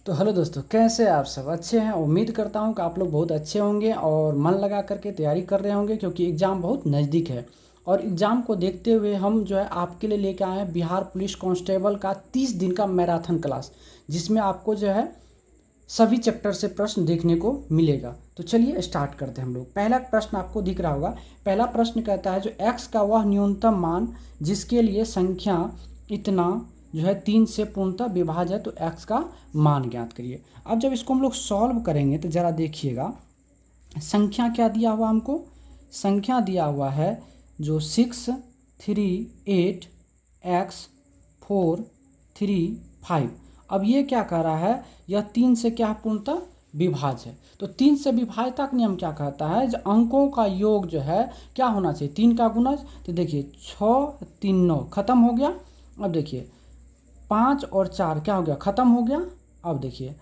तो हेलो दोस्तों, कैसे आप सब अच्छे हैं। उम्मीद करता हूं कि आप लोग बहुत अच्छे होंगे और मन लगा करके तैयारी कर रहे होंगे, क्योंकि एग्ज़ाम बहुत नज़दीक है। और एग्ज़ाम को देखते हुए हम जो है आपके लिए लेके आए हैं बिहार पुलिस कांस्टेबल का 30 दिन का मैराथन क्लास, जिसमें आपको जो है सभी चैप्टर से प्रश्न देखने को मिलेगा। तो चलिए स्टार्ट करते हैं हम लोग। पहला प्रश्न आपको दिख रहा होगा। पहला प्रश्न कहता है जो x का वह न्यूनतम मान जिसके लिए संख्या इतना जो है 3 से पूर्णतः विभाज्य है, तो x का मान ज्ञात करिए। अब जब इसको हम लोग सॉल्व करेंगे तो ज़रा देखिएगा, संख्या क्या दिया हुआ हमको। संख्या दिया हुआ है जो 6, 3, 8, x, 4, 3, 5। अब ये क्या कह रहा है, यह 3 से क्या पूर्णतः विभाज्य है। तो 3 से विभाज्यता का नियम क्या कहता है, जो अंकों का योग जो है क्या होना चाहिए, 3 का गुणज। तो देखिए 6, 3, 9 खत्म हो गया। अब देखिए 5 और 4 क्या हो गया, खत्म हो गया। अब देखिए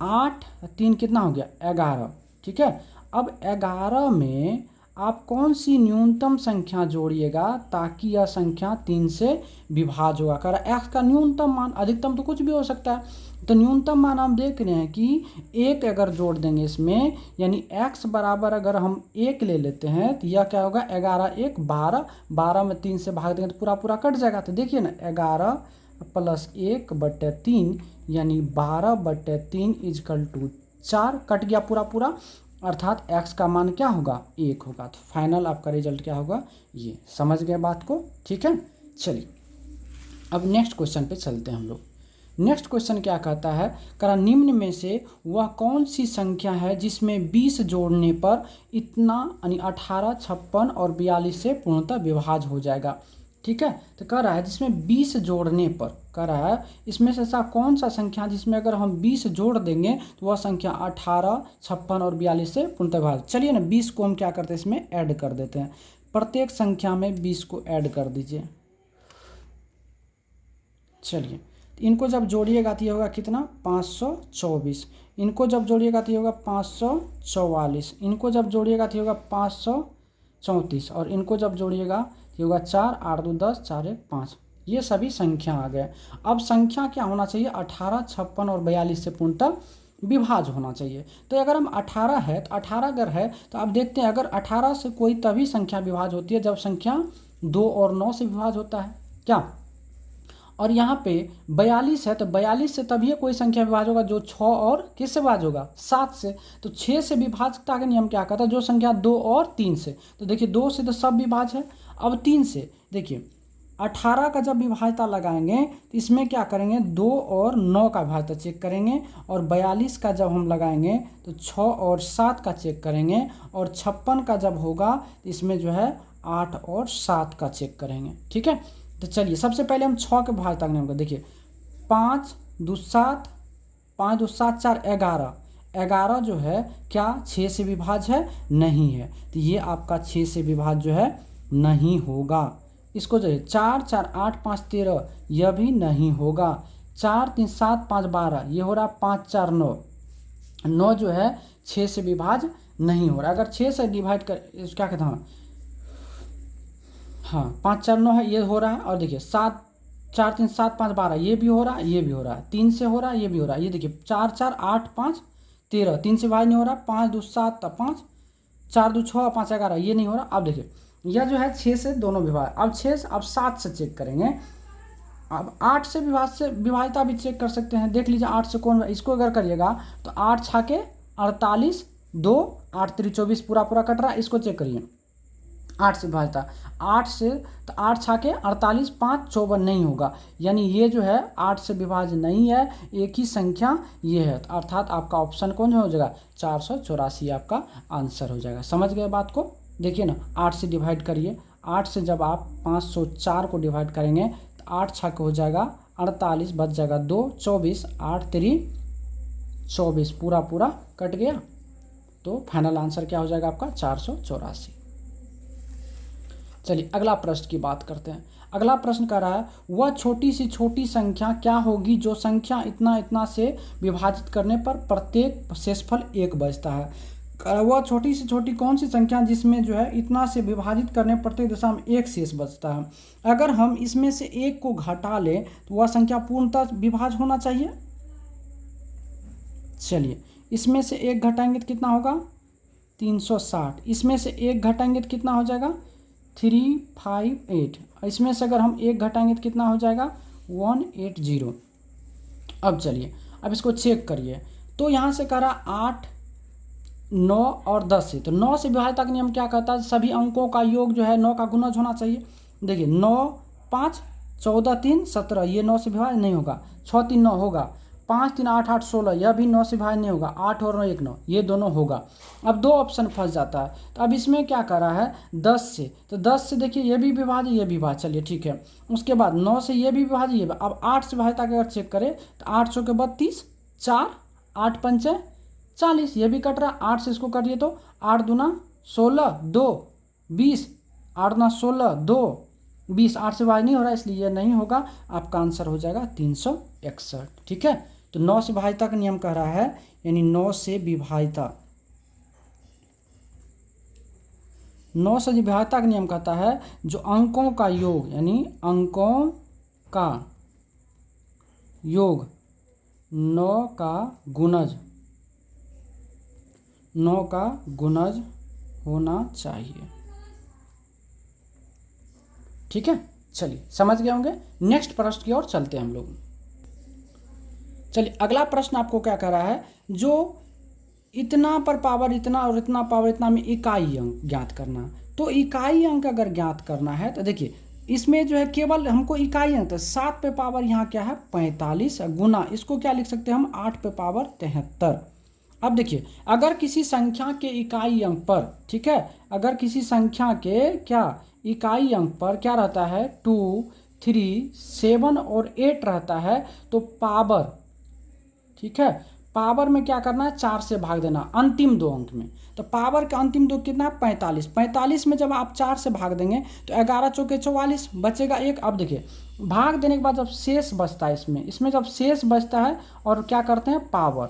8, 3 कितना हो गया, 11। ठीक है। अब 11 में आप कौन सी न्यूनतम संख्या जोड़िएगा ताकि यह संख्या 3 से विभाज्य होगा। कर एक्स का न्यूनतम मान, अधिकतम तो कुछ भी हो सकता है। तो न्यूनतम मान हम देख रहे हैं कि 1 अगर जोड़ देंगे इसमें, यानी x बराबर अगर हम 1 ले लेते हैं तो यह क्या होगा, 11 1 12। 12 में 3 से भाग देंगे तो पूरा पूरा कट जाएगा। तो देखिए ना, 11 प्लस 1/3 यानी 12/3 इजकल टू 4, कट गया पूरा पूरा, अर्थात x का मान क्या होगा, 1 होगा। तो फाइनल आपका रिजल्ट क्या होगा, ये। समझ गए बात को, ठीक है। चलिए अब नेक्स्ट क्वेश्चन पे चलते हैं हम लोग। नेक्स्ट क्वेश्चन क्या कहता है, करा निम्न में से वह कौन सी संख्या है जिसमें 20 जोड़ने पर इतना यानी 18, 56 और 42 से पूर्णतः विभाज्य हो जाएगा। ठीक है। तो कह रहा है जिसमें 20 जोड़ने पर, कह रहा है इसमें से ऐसा कौन सा संख्या जिसमें अगर हम 20 जोड़ देंगे तो वह संख्या 18, 56 और 42 से पूर्णतः विभाज्य। चलिए ना, 20 को हम क्या करते हैं, इसमें ऐड कर देते हैं। प्रत्येक संख्या में 20 को ऐड कर दीजिए। चलिए, इनको जब जोड़िएगा तो ये होगा कितना, 524। इनको जब जोड़िएगा तो ये होगा 544। इनको जब जोड़िएगा तो ये होगा 534। और इनको जब जोड़िएगा तो ये होगा 4, 8 2 10, 4 1 5। ये सभी संख्या आ गए। अब संख्या क्या होना चाहिए, 18, 56 और 42 से पूर्णतः विभाज्य होना चाहिए। तो अगर हम 18 है तो 18 अगर है तो आप देखते हैं, अगर 18 से कोई तभी संख्या विभाज्य होती है जब संख्या 2 और 9 से विभाज्य होता है क्या। और यहाँ पे 42 है तो 42 से तभी कोई संख्या विभाज्य होगा जो 6 और किससे विभाज्य होगा, 7 से। तो 6 से विभाज्यता का नियम क्या कहता है, जो संख्या 2 और 3 से। तो देखिए 2 से तो सब विभाज्य है। अब 3 से देखिए 18 का जब विभाज्यता लगाएंगे तो इसमें क्या करेंगे, 2 और 9 का विभाज्यता चेक करेंगे। और 42 का जब हम लगाएंगे तो 6 और 7 का चेक करेंगे। और 56 का जब होगा तो इसमें जो है 8 और 7 का चेक करेंगे। ठीक है। तो चलिए सबसे पहले हम 6 के विभाज्यता नियम को देखिए, 5 2 7, 5 2 7 4 11। 11 जो है क्या 6 से विभाज्य है, नहीं है। तो ये आपका 6 से विभाज्य जो है नहीं होगा। इसको जो है 4 4 8 5 13, यह भी नहीं होगा। 4 3 7 5 12, ये हो रहा 5 4 9। 9 जो है 6 से विभाज्य नहीं हो रहा। अगर 6 से डिवाइड कर क्या कहते हैं, हाँ 5 4 9 है, ये हो रहा है। और देखिए 7 4 3 7 5 12, ये भी हो रहा है, ये भी हो रहा है। 3 से हो रहा है, ये भी हो रहा है। ये देखिए 4 4 8 5 13, 3 से भाग नहीं हो रहा। 5 2 7 5, 4 2 6, 5 11, ये नहीं हो रहा। अब देखिए यह जो है 6 से दोनों विभाग। अब 6 से, अब 7 से चेक करेंगे। अब 8 से विभाज्यता भी चेक कर सकते हैं। देख लीजिए 8 से कौन, इसको अगर करिएगा तो 8 छाके 48, 2 8 3 24 पूरा पूरा कट रहा है। इसको चेक करिए 8 से विभाज्यता, 8 से तो 8 छाके 48, 5 54 नहीं होगा। यानी ये जो है 8 से विभाज्य नहीं है, एक ही संख्या ये है। तो अर्थात आपका ऑप्शन कौन हो जाएगा, 484 आपका आंसर हो जाएगा। समझ गए बात को। देखिए ना, 8 से डिवाइड करिए। 8 से जब आप 504 को डिवाइड करेंगे तो 8 छाके हो जाएगा 48, बच जाएगा 2 24, 8 3 24, पूरा पूरा कट गया। तो फाइनल आंसर क्या हो जाएगा आपका, 484। चलिए अगला प्रश्न की बात करते हैं। अगला प्रश्न कर रहा है, वह छोटी सी छोटी संख्या क्या होगी जो संख्या इतना इतना से विभाजित करने पर प्रत्येक शेषफल 1 बचता है। वह छोटी से छोटी कौन सी संख्या जिसमें जो है इतना से विभाजित करने पर प्रत्येक दशा में 1 शेष बचता है। अगर हम इसमें से 1 को घटा लें तो वह संख्या पूर्णतः विभाज्य होना चाहिए। चलिए इसमें से 1 घटाएंगे तो कितना होगा 360, इसमें से 1 घटाएंगे तो कितना हो जाएगा 358, इसमें से अगर हम 1 घटाएंगे तो कितना हो जाएगा 180। अब चलिए अब इसको चेक करिए, तो यहाँ से कह रहा 8, 9 और 10 से, तो 9 से विभाज्यता का नियम क्या कहता है, सभी अंकों का योग जो है 9 का गुणज होना चाहिए। देखिए 9 5 14 3 17, ये 9 से विभाज्य नहीं होगा, 6 3 9 होगा, 5 3 8 8 16, यह भी 9 से विभाज्य नहीं होगा, 8 और 9 1 9, ये दोनों होगा। अब 2 ऑप्शन फंस जाता है, तो अब इसमें क्या कर रहा है 10 से, तो 10 से देखिए ये भी विभाज्य ये भी विभाज्य, चलिए ठीक है। उसके बाद 9 से ये भी विभाज्य ये, अब 8 से विभाज्यता का अगर चेक करें तो 8 सौ के 32, 4 8 पंचे 40, ये भी कट रहा, 8 से इसको करिए तो 8 दूना 16 2 20, 8 दूना 16 2 20, 8 से भाग नहीं हो रहा इसलिए ये नहीं होगा, आपका आंसर हो जाएगा 361। ठीक है, तो 9 से विभाज्यता का नियम कह रहा है, यानी 9 से विभाज्यता, 9 से विभाज्यता का नियम कहता है जो अंकों का योग, यानी अंकों का योग 9 का गुणज, 9 का गुणज होना चाहिए। ठीक है, चलिए समझ गए होंगे। नेक्स्ट प्रश्न की ओर चलते हैं हम लोग। चलिए अगला प्रश्न आपको क्या कह रहा है, जो इतना पर पावर इतना और इतना पावर इतना में इकाई अंक ज्ञात करना। तो इकाई अंक अगर ज्ञात करना है तो देखिए इसमें जो है केवल हमको इकाई अंक, तो 7 पे पावर यहाँ क्या है 45 गुना, इसको क्या लिख सकते हैं हम 8 पे पावर 73। अब देखिए अगर किसी संख्या के इकाई अंक पर, ठीक है, अगर किसी संख्या के क्या इकाई अंक पर क्या रहता है 2 3 7 और 8 रहता है, तो पावर, ठीक है, पावर में क्या करना है 4 से भाग देना अंतिम 2 अंक में। तो पावर का अंतिम 2 कितना है 45, 45 में जब आप 4 से भाग देंगे तो 11 चौके 44 बचेगा 1। अब देखिए भाग देने के बाद जब शेष बचता है इसमें जब शेष बचता है और क्या करते हैं पावर,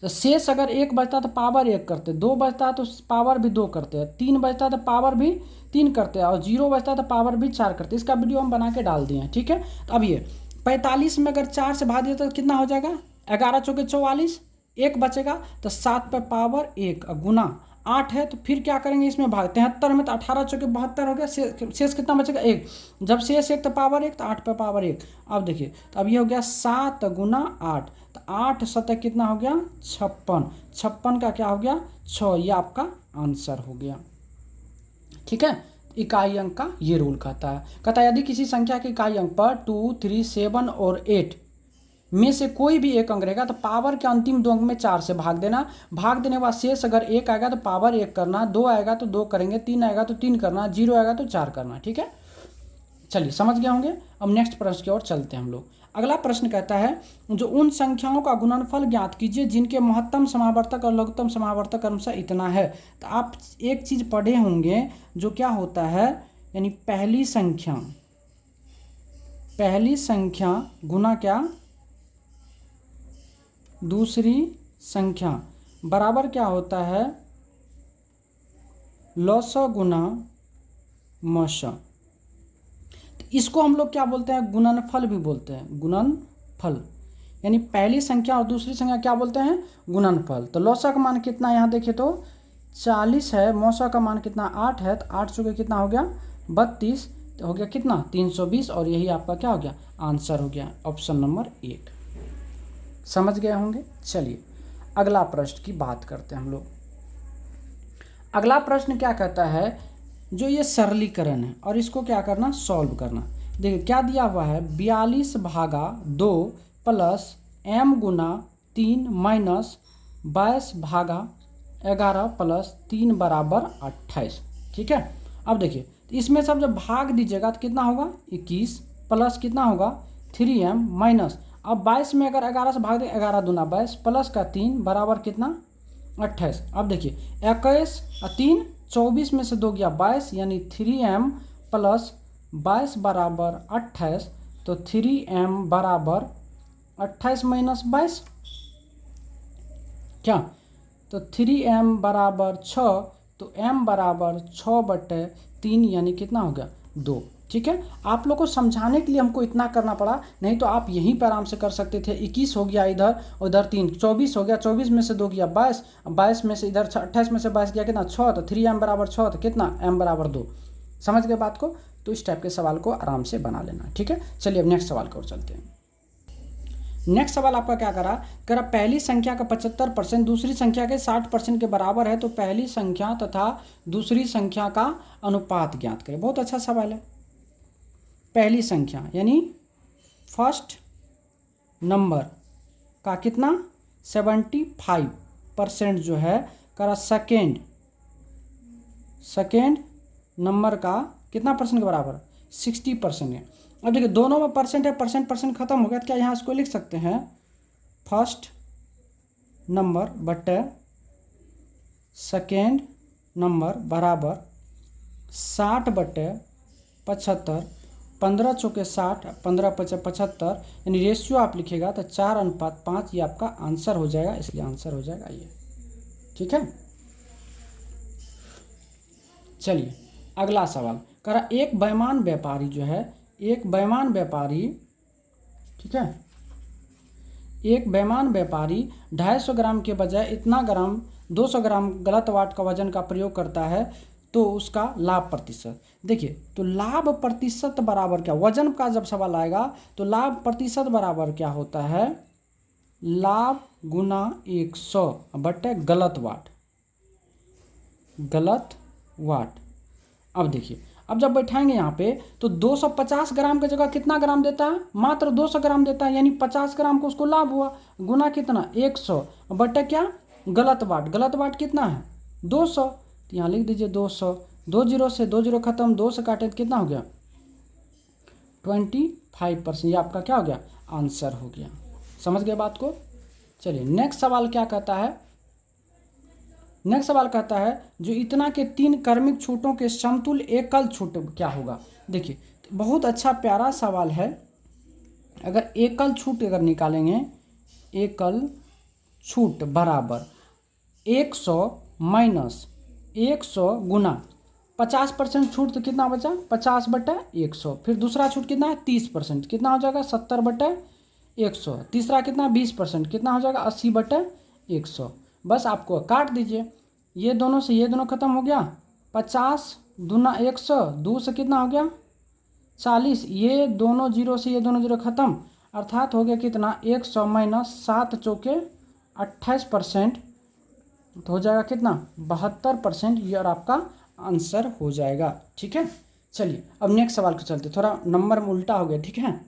तो शेष अगर 1 बचता है तो पावर 1 करते हैं, 2 बचता है तो पावर भी 2 करते हैं, 3 बचता है तो पावर भी 3 करते हैं और 0 बचता है तो पावर भी 4 करते हैं। इसका वीडियो हम बना के डाल दिए हैं। ठीक है, तो अब ये 45 में अगर 4 से भाग दिया तो कितना हो जाएगा 11 चौके 44, 1 बचेगा, तो 7 पे पावर 1 गुना 8 है, तो फिर क्या करेंगे इसमें भाग 73 में, तो 18 चौके 72 हो गया, शेष कितना बचेगा 1, जब शेष 1 तो पावर 1, तो 8 पे पावर 1। अब देखिए तो अब ये हो गया 7 गुना 8, तो 8 7 कितना हो गया 56, 56 का क्या हो गया 6, ये आपका आंसर हो गया। ठीक है, इकाई अंक का ये रूल कहता है यदि किसी संख्या के इकाई अंक पर 2 3 7 और 8 में से कोई भी एक अंक रहेगा तो पावर के अंतिम 2 अंक में 4 से भाग देना, भाग देने के बाद शेष अगर 1 आएगा तो पावर 1 करना, 2 आएगा तो 2 करेंगे, 3 आएगा तो 3 करना, 0 आएगा तो 4 करना। ठीक है, चलिए समझ गए होंगे। अब नेक्स्ट प्रश्न की ओर चलते हैं हम लोग। अगला प्रश्न कहता है जो उन संख्याओं का गुणनफल ज्ञात कीजिए जिनके महत्तम समावर्तक और लघुत्तम समावर्तक क्रमशः इतना है। तो आप एक चीज़ पढ़े होंगे जो क्या होता है, यानी पहली संख्या गुना क्या दूसरी संख्या बराबर क्या होता है लॉसा गुना मशा। इसको हम लोग क्या बोलते हैं गुणनफल भी बोलते हैं, गुणनफल, यानी पहली संख्या और दूसरी संख्या क्या बोलते हैं गुणनफल। तो लॉसा का मान कितना यहाँ देखिए तो 40 है, मौसा का मान कितना 8 है, तो 8 चौके कितना हो गया 32, तो हो गया कितना 320, और यही आपका क्या हो गया आंसर हो गया ऑप्शन नंबर 1। समझ गए होंगे। चलिए अगला प्रश्न की बात करते हैं हम लोग। अगला प्रश्न क्या कहता है, जो ये सरलीकरण है और इसको क्या करना सॉल्व करना। देखिए क्या दिया हुआ है 42/2 प्लस m गुना 3 माइनस 22/11 प्लस 3 बराबर 28। ठीक है, अब देखिए इसमें सब जब भाग दीजिएगा तो कितना होगा 21 प्लस कितना होगा 3m माइनस, अब 22 में अगर 11 से भाग दें 11 दूना 22 प्लस का 3 बराबर कितना 28। अब देखिए 21 और 3 24 में से 2 गया 22, यानी 3m प्लस 22 बराबर 28, तो 3m बराबर 28 माइनस 22 क्या, तो 3m बराबर 6, तो m बराबर 6/3 यानी कितना हो गया 2। ठीक है, आप लोग को समझाने के लिए हमको इतना करना पड़ा, नहीं तो आप यहीं पर आराम से कर सकते थे। 21 हो गया इधर, उधर 3, 24 हो गया, 24 में से 2 गया 22, 22 में से इधर 28 में से 22 गया कितना 6, तो 3m बराबर 6, तो कितना m बराबर 2। समझ गए बात को? तो इस टाइप के सवाल को आराम से बना लेना, ठीक है। चलिए अब नेक्स्ट सवाल की ओर चलते हैं। नेक्स्ट सवाल आपका क्या करा पहली संख्या का 75% दूसरी संख्या के 60% के बराबर है, तो पहली संख्या तथा दूसरी संख्या का अनुपात ज्ञात करें। बहुत अच्छा सवाल है। पहली संख्या यानी फर्स्ट नंबर का कितना 75% जो है करा सेकेंड नंबर का कितना परसेंट के बराबर 60% है। अब देखिए दोनों में परसेंट है, परसेंट खत्म हो गया, तो क्या यहाँ इसको लिख सकते हैं फर्स्ट नंबर बटे सेकेंड नंबर बराबर 60/75, 15 चौके 60, 15 पचे 75, यानी रेशियो आप लिखेगा तो 4:5 ये आपका आंसर हो जाएगा, इसलिए आंसर हो जाएगा ये, ठीक है। चलिए अगला सवाल करा एक बेईमान व्यापारी जो है, एक बेईमान व्यापारी, ठीक है, एक बेईमान व्यापारी 250 ग्राम के बजाय इतना ग्राम 200 ग्राम गलत वाट का वजन का प्रयोग करता है, तो उसका लाभ प्रतिशत। देखिए तो लाभ प्रतिशत बराबर क्या, वजन का जब सवाल आएगा तो लाभ प्रतिशत बराबर क्या होता है, लाभ गुना 100 बटे गलत वाट। अब देखिए अब जब बैठाएंगे यहाँ पे तो 250 ग्राम की जगह कितना ग्राम देता है, मात्र 200 ग्राम देता है, यानी 50 ग्राम को उसको लाभ हुआ, गुना कितना 100 बटे क्या गलत वाट कितना है 200, तो यहाँ लिख दीजिए 200, 2 जीरो से 2 जीरो खत्म, 2 से काटे तो कितना हो गया 25%, ये आपका क्या हो गया आंसर हो गया। समझ गए बात को? चलिए नेक्स्ट सवाल क्या कहता है, नेक्स्ट सवाल कहता है जो इतना के 3 क्रमिक छूटों के समतुल्य एकल छूट क्या होगा। देखिए बहुत अच्छा प्यारा सवाल है। अगर एकल छूट अगर निकालेंगे, एकल छूट बराबर 100 माइनस 100 गुना 50% छूट, तो कितना बचा 50/100, फिर दूसरा छूट कितना है 30%, कितना हो जाएगा 70/100, तीसरा कितना 20%, कितना हो जाएगा 80/100। बस आपको काट दीजिए, ये दोनों से ये दोनों खत्म हो गया, 50 दूना 100, 2 से कितना हो गया 40, ये दोनों जीरो से ये दोनों जीरो खत्म, अर्थात हो गया कितना 100 माइनस 7 चौके 28%, तो हो जाएगा कितना 72%, ये और आपका आंसर हो जाएगा, ठीक है। चलिए अब नेक्स्ट सवाल को चलते, थोड़ा नंबर में उल्टा हो गया, ठीक है।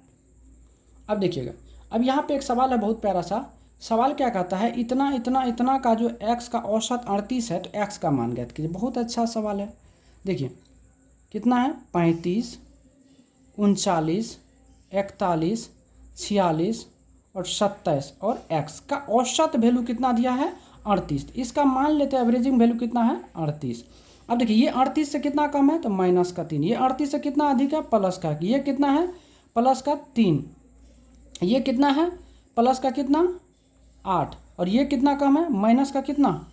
अब देखिएगा, अब यहाँ पे एक सवाल है बहुत प्यारा सा सवाल, क्या कहता है इतना इतना इतना का जो x का औसत 38 है, तो x का मान ज्ञात कीजिए। बहुत अच्छा सवाल है। देखिए कितना है 35, 39, 41, 46 और 27, और x का औसत वैल्यू कितना दिया है 38, इसका मान लेते हैं एवरेजिंग वैल्यू कितना है 38। अब देखिए ये 38 से कितना कम है तो माइनस का 3, ये 38 से कितना अधिक है प्लस का, ये कितना है प्लस का 3, ये कितना है प्लस का कितना 8, और ये कितना कम है माइनस का कितना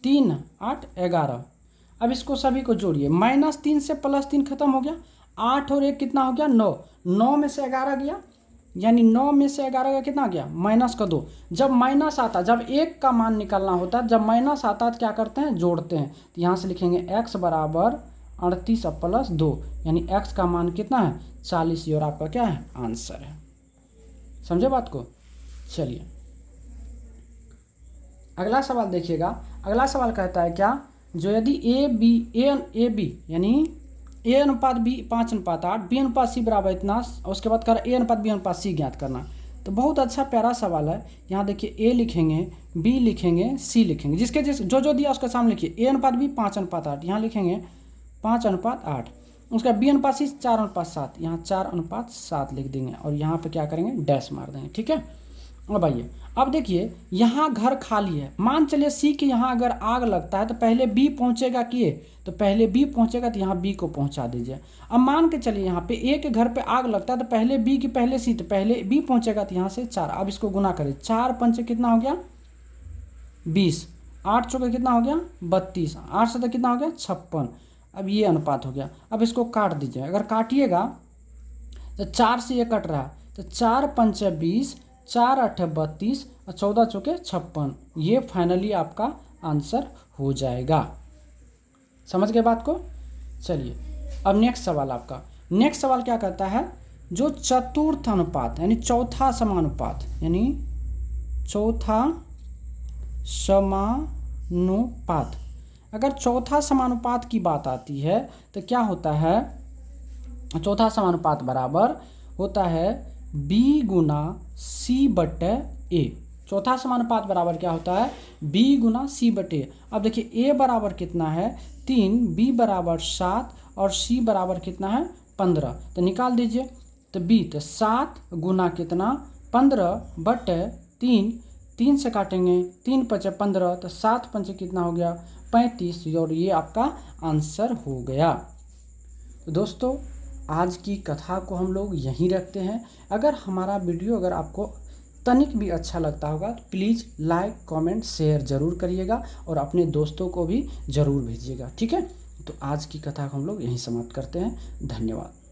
3, 8, 11। अब इसको सभी को जोड़िए, -3 से +3 खत्म हो गया, 8 और 1 कितना हो गया 9, 9 में से 11 गया, यानी 9 में से 11 का कितना गया -2। जब माइनस आता, जब 1 का मान निकालना होता है, जब माइनस आता है तो क्या करते हैं जोड़ते हैं, तो यहाँ से लिखेंगे x बराबर 38 + 2, यानी x का मान कितना है 40, और आपका क्या है आंसर है। समझे बात को? चलिए अगला सवाल देखिएगा। अगला सवाल कहता है क्या, जो यदि ए बी यानी A/B 5:8, B/C बराबर इतना, उसके बाद कर A/B/C ज्ञात करना। तो बहुत अच्छा प्यारा सवाल है। यहाँ देखिए A लिखेंगे, B लिखेंगे, C लिखेंगे, जिसके जो दिया उसके सामने लिखिए। A/B 5:8, यहाँ लिखेंगे 5:8, उसका B/C 4:7, यहाँ 4:7 लिख देंगे, और यहाँ पे क्या करेंगे डैश मार देंगे, ठीक है। अब आइए, अब देखिए यहाँ घर खाली है, मान चलिए सी के यहाँ अगर आग लगता है तो पहले बी पहुँचेगा किए, तो पहले बी पहुँचेगा, तो यहाँ बी को पहुँचा दीजिए। अब मान के चलिए यहाँ पे ए के घर पे आग लगता है तो पहले बी की पहले सी, तो पहले बी पहुँचेगा, तो यहाँ से 4। अब इसको गुना करें, 4 पंचे कितना हो गया 20, 8 चौके कितना हो गया 32, 8 से कितना हो गया 56, अब ये अनुपात हो गया। अब इसको काट दीजिए। अगर काटिएगा तो 4 से ये कट रहा है, तो 4 पंचे 20, 4 अठे 32 और 14 चौके 56। ये फाइनली आपका आंसर हो जाएगा। समझ गए बात को? चलिए अब नेक्स्ट सवाल आपका। नेक्स्ट सवाल क्या कहता है, जो चतुर्थ अनुपात यानी चौथा समानुपात यानी चौथा समानुपात, अगर चौथा समानुपात की बात आती है तो क्या होता है, चौथा समानुपात बराबर होता है b गुना c बटे a। चौथा समानुपात बराबर क्या होता है, b गुना c बटे a। अब देखिए a बराबर कितना है 3, b बराबर 7 और c बराबर कितना है 15। तो निकाल दीजिए। तो b तो 7 गुना कितना 15 बटे 3, 3 से काटेंगे 3 पचे 15, तो 7 पंचे कितना हो गया 35, और ये आपका आंसर हो गया। तो दोस्तों आज की कथा को हम लोग यहीं रखते हैं। अगर हमारा वीडियो अगर आपको तनिक भी अच्छा लगता होगा तो प्लीज़ लाइक कमेंट शेयर ज़रूर करिएगा और अपने दोस्तों को भी ज़रूर भेजिएगा। ठीक है, तो आज की कथा को हम लोग यहीं समाप्त करते हैं। धन्यवाद।